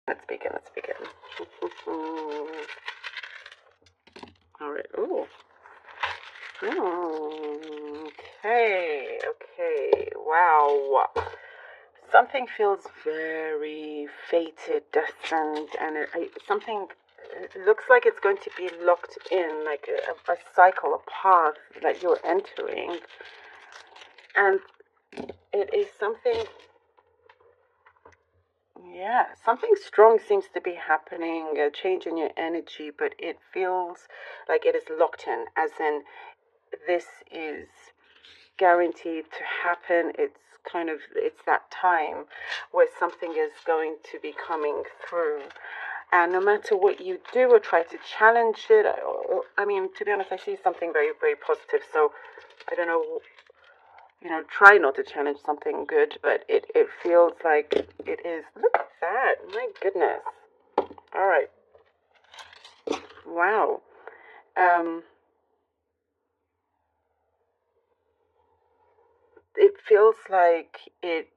Let's begin. All right. Ooh. Okay. Wow. Something feels very fated, destined, and something looks like it's going to be locked in, like a cycle, a path that you're entering. And it is something, yeah, something strong seems to be happening, a change in your energy, but it feels like it is locked in, as in this is guaranteed to happen. It's that time where something is going to be coming through. And no matter what you do or try to challenge it, I mean, to be honest, I see something very, very positive. So I don't know, try not to challenge something good, but it feels like it is. Look at that. My goodness. All right. Wow. It feels like it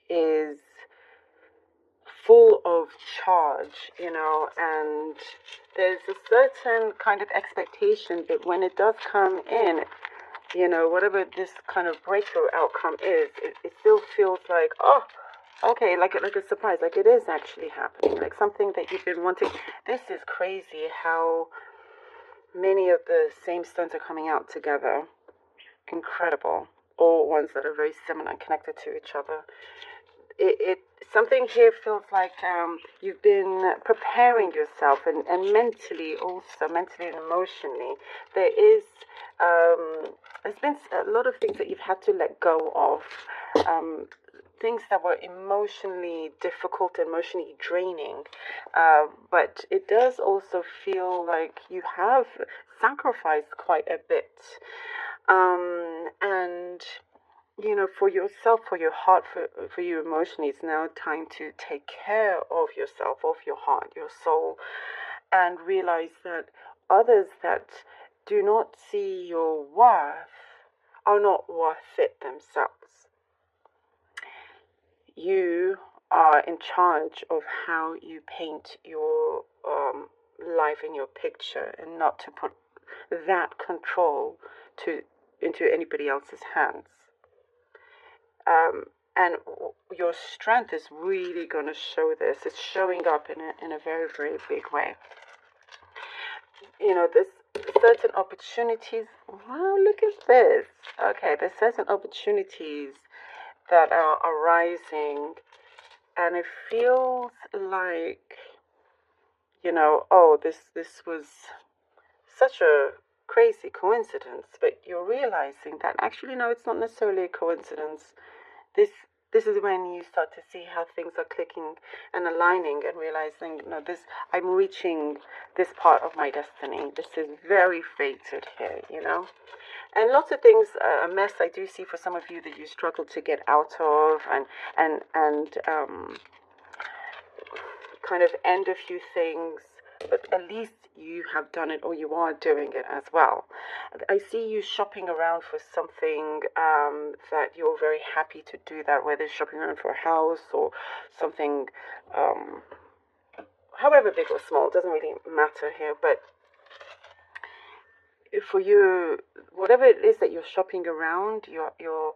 is full of charge, and there's a certain kind of expectation that when it does come in, whatever this kind of breakthrough outcome is, it still feels like, oh, okay, like a surprise, like it is actually happening, like something that you've been wanting. This is crazy how many of the same stones are coming out together. Incredible. All ones that are very similar and connected to each other. It something here feels like you've been preparing yourself, and mentally and emotionally. There's been a lot of things that you've had to let go of, things that were emotionally difficult, emotionally draining, but it does also feel like you have sacrificed quite a bit, and for yourself, for your heart, for you emotionally, it's now time to take care of yourself, of your heart, your soul, and realize that others that do not see your worth are not worth it themselves. You are in charge of how you paint your life in your picture, and not to put that control into anybody else's hands. And your strength is really going to show this. It's showing up in a very, very big way. There's certain opportunities. Wow, look at this. Okay, there's certain opportunities that are arising, and it feels like, oh, this was such a crazy coincidence, but you're realizing that actually, no, it's not necessarily a coincidence. This is when you start to see how things are clicking and aligning, and realizing, this, I'm reaching this part of my destiny. This is very fated here, and lots of things, a mess I do see for some of you that you struggle to get out of, and kind of end a few things, but at least you have done it, or you are doing it as well. I see you shopping around for something, that you're very happy to do that, whether shopping around for a house or something, however big or small, doesn't really matter here, but for you, whatever it is that you're shopping around, you're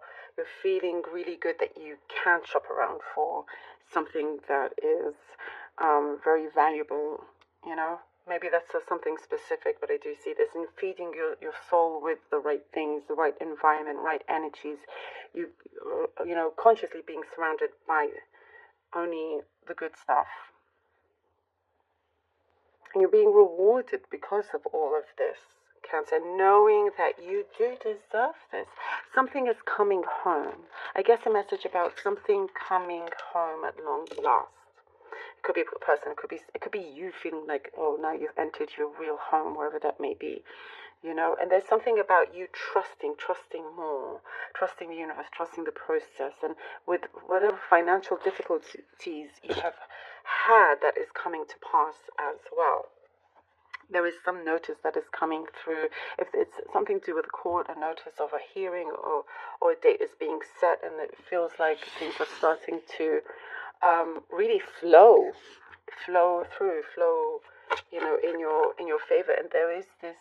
feeling really good that you can shop around for something that is very valuable. Maybe that's something specific, but I do see this in feeding your soul with the right things, the right environment, right energies. Consciously being surrounded by only the good stuff. And you're being rewarded because of all of this, Cancer, knowing that you do deserve this. Something is coming home. I guess a message about something coming home at long last. It could be a person, it could be you feeling like, oh, now you've entered your real home, wherever that may be. And there's something about you trusting more, trusting the universe, trusting the process, and with whatever financial difficulties you have had, that is coming to pass as well. There is some notice that is coming through. If it's something to do with court, a notice of a hearing, or a date is being set, and it feels like things are starting to really flow flow through, in your favor. And there is this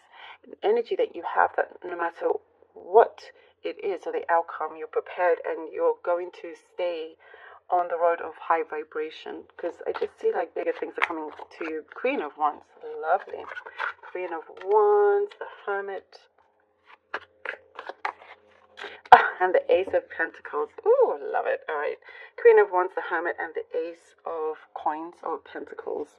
energy that you have that no matter what it is or the outcome, you're prepared and you're going to stay on the road of high vibration, because I just see like bigger things are coming to you. Queen of Wands, lovely. Queen of Wands, the Hermit, and the Ace of Pentacles. Ooh, love it. All right. Queen of Wands, the Hermit, and the Ace of Coins or Pentacles.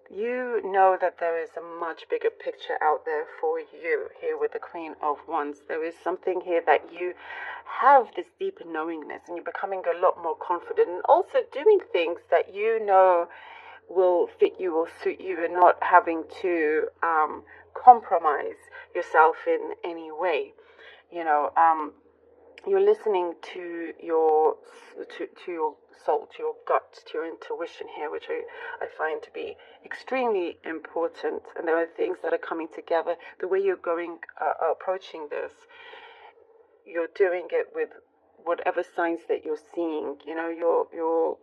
You know that there is a much bigger picture out there for you here with the Queen of Wands. There is something here that you have this deep knowingness, and you're becoming a lot more confident, and also doing things that you know will fit you, will suit you, and not having to compromise yourself in any way. You're listening to your soul, to your gut, to your intuition here, which I find to be extremely important. And there are things that are coming together. The way you're approaching this, you're doing it with whatever signs that you're seeing. You're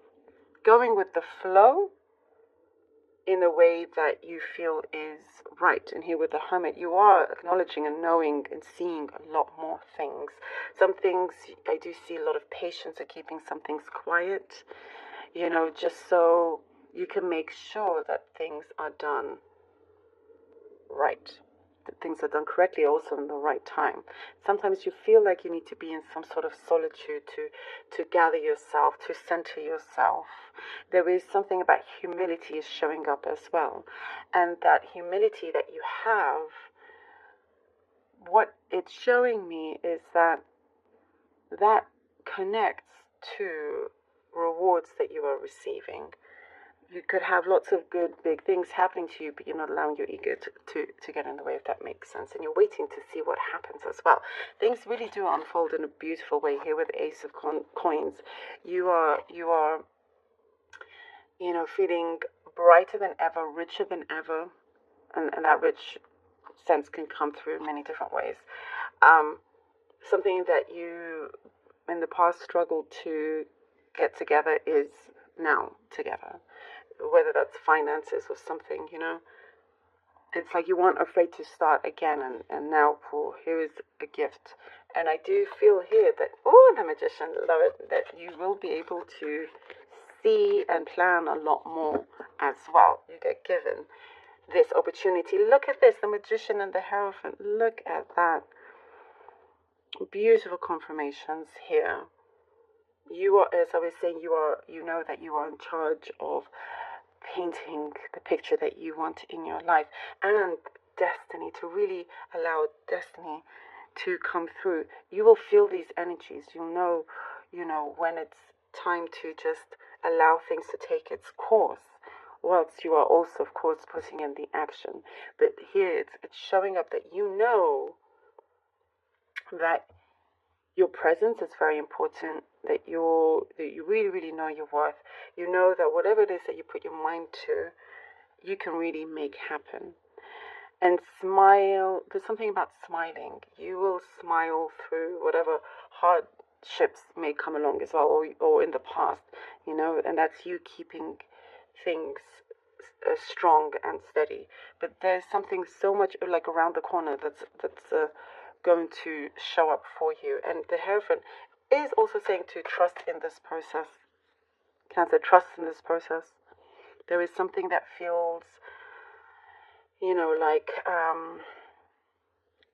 going with the flow in a way that you feel is right. And here with the Hermit, you are acknowledging and knowing and seeing a lot more things. Some things, I do see a lot of patience at keeping some things quiet, just so you can make sure that things are done right, that things are done correctly, also in the right time. Sometimes you feel like you need to be in some sort of solitude to gather yourself, to center yourself. There is something about humility is showing up as well. And that humility that you have, what it's showing me is that connects to rewards that you are receiving. You could have lots of good big things happening to you, but you're not allowing your ego to get in the way, if that makes sense. And you're waiting to see what happens as well. Things really do unfold in a beautiful way here with the Ace of Coins. You are feeling brighter than ever, richer than ever. And that rich sense can come through in many different ways. Something that you in the past struggled to get together is now together. Whether that's finances or something, it's like you weren't afraid to start again, and now, here is a gift. And I do feel here that, the Magician, love it, that you will be able to see and plan a lot more as well. You get given this opportunity. Look at this, the Magician and the Hierophant. Look at that. Beautiful confirmations here. You are, as I was saying, you know that you are in charge of painting the picture that you want in your life, and destiny, to really allow destiny to come through. You will feel these energies. You'll know, when it's time to just allow things to take its course, whilst you are also, of course, putting in the action. But here it's showing up that you know that your presence is very important, that you really, really know your worth. You know that whatever it is that you put your mind to, you can really make happen. And smile. There's something about smiling. You will smile through whatever hardships may come along as well, or in the past, and that's you keeping things strong and steady. But there's something so much like around the corner that's going to show up for you. And the Hierophant is also saying to trust in this process. Cancer, trust in this process. There is something that feels, like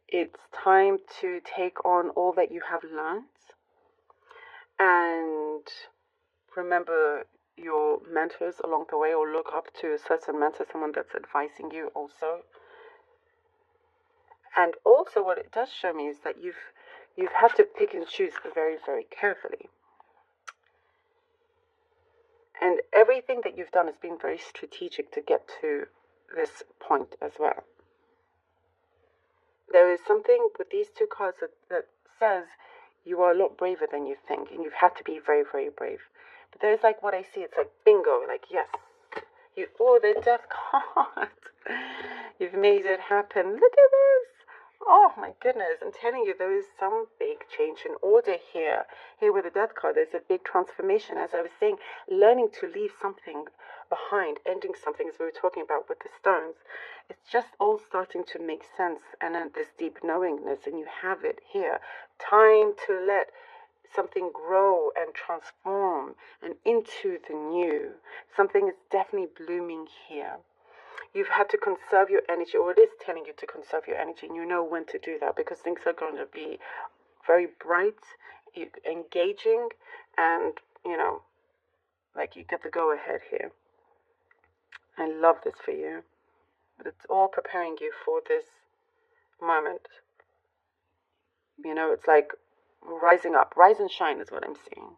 it's time to take on all that you have learned, and remember your mentors along the way, or look up to a certain mentor, someone that's advising you also. And also what it does show me is that you've had to pick and choose very, very carefully. And everything that you've done has been very strategic to get to this point as well. There is something with these two cards that says you are a lot braver than you think, and you've had to be very, very brave. But there's like what I see, it's like bingo, like yes. The Death card. You've made it happen. Look at this. Oh my goodness, I'm telling you, there is some big change in order here. Here with the death card, there's a big transformation. As I was saying, learning to leave something behind, ending something, as we were talking about with the stones. It's just all starting to make sense, and then this deep knowingness, and you have it here. Time to let something grow and transform and into the new. Something is definitely blooming here. You've had to conserve your energy, or it is telling you to conserve your energy, and you know when to do that because things are going to be very bright, engaging, and like you get the go ahead here. I love this for you. But it's all preparing you for this moment. It's like rising up. Rise and shine is what I'm seeing.